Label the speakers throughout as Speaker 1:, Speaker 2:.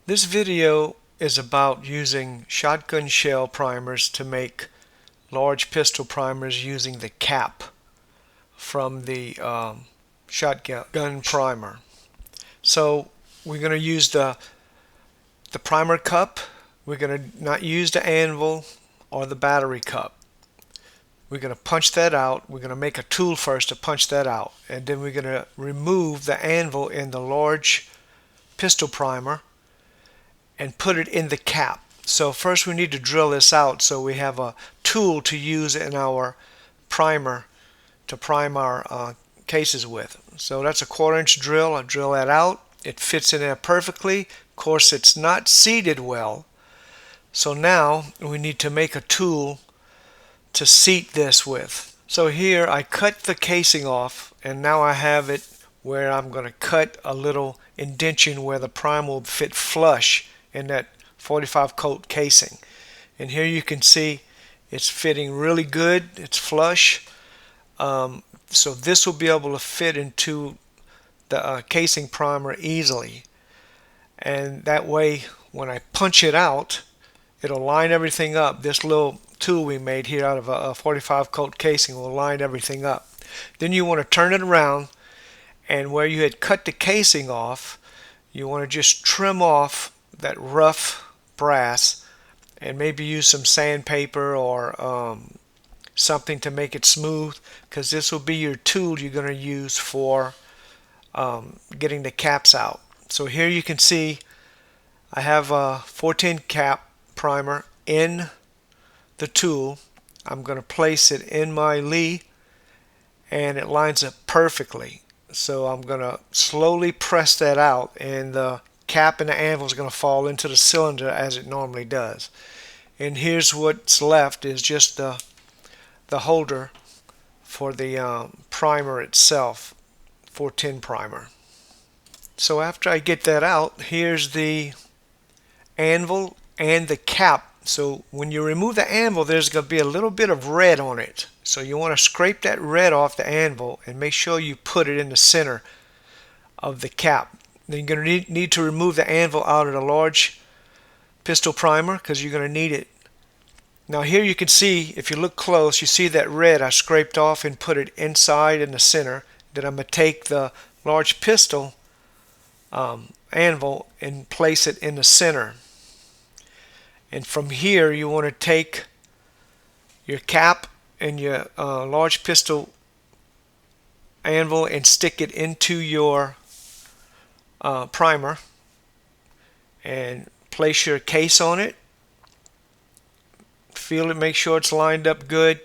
Speaker 1: This video is about using shotgun shell primers to make large pistol primers using the cap from the shotgun primer. So we're going to use the primer cup. We're going to not use the anvil or the battery cup. We're going to punch that out. We're going to make a tool first to punch that out, and then we're going to remove the anvil in the large pistol primer and put it in the cap. So first we need to drill this out so we have a tool to use in our primer to prime our cases with. So that's a 1/4 inch drill. I drill that out. It fits in there perfectly. Of course, it's not seated well. So now we need to make a tool to seat this with. So here I cut the casing off, and now I have it where I'm going to cut a little indentation where the primer will fit flush in that 45 coat casing. And here you can see it's fitting really good. It's flush. So this will be able to fit into the casing primer easily. And that way, when I punch it out, it'll line everything up. This little tool we made here out of a 45 coat casing will line everything up. Then you want to turn it around, and where you had cut the casing off, you want to just trim off that rough brass and maybe use some sandpaper or something to make it smooth, because this will be your tool you're going to use for getting the caps out. So here you can see I have a 410 cap primer in the tool. I'm going to place it in my Lee, and it lines up perfectly. So I'm going to slowly press that out, and the cap and the anvil is going to fall into the cylinder as it normally does. And here's what's left is just the holder for the primer itself, 410 primer. So after I get that out, here's the anvil and the cap. So when you remove the anvil, there's going to be a little bit of red on it. So you want to scrape that red off the anvil and make sure you put it in the center of the cap. Then you're going to need to remove the anvil out of the large pistol primer because you're going to need it. Now here you can see, if you look close, you see that red I scraped off and put it inside in the center. Then I'm going to take the large pistol anvil and place it in the center. And from here you want to take your cap and your large pistol anvil and stick it into your primer and place your case on it. Feel it, make sure it's lined up good,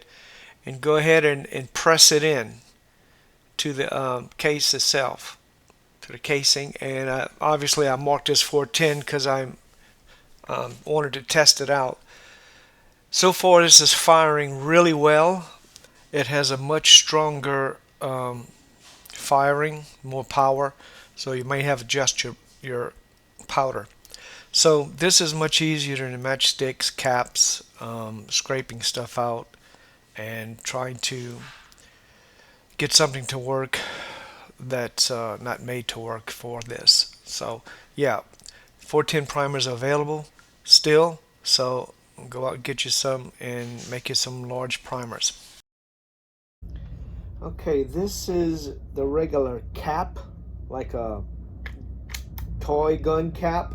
Speaker 1: and go ahead and press it in to the case itself, to the casing. And obviously I marked this 410 because I wanted to test it out. So far this is firing really well. It has a much stronger firing, more power, so you may have to adjust your powder. So this is much easier than the matchsticks, caps, scraping stuff out and trying to get something to work that's not made to work for this. So yeah, 410 primers are available still, so go out and get you some and make you some large primers. Okay, this is the regular cap, like a toy gun cap.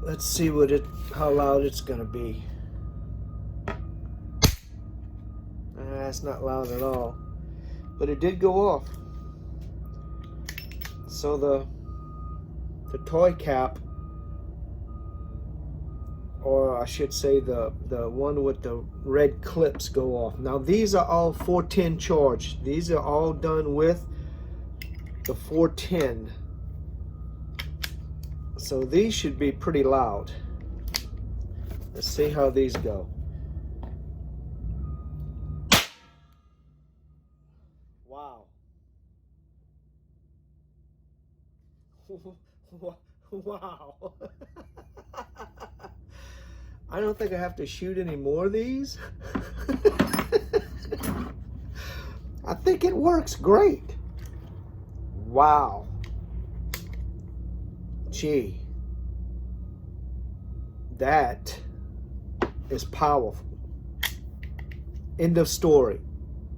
Speaker 1: Let's see how loud it's gonna be. It's not loud at all, but it did go off. So the toy cap, or I should say the one with the red clips, go off. Now these are all 410 charged. These are all done with the 410. So these should be pretty loud. Let's see how these go. Wow. Wow. I don't think I have to shoot any more of these. I think it works great. Wow.
Speaker 2: Gee, that is powerful. End of story.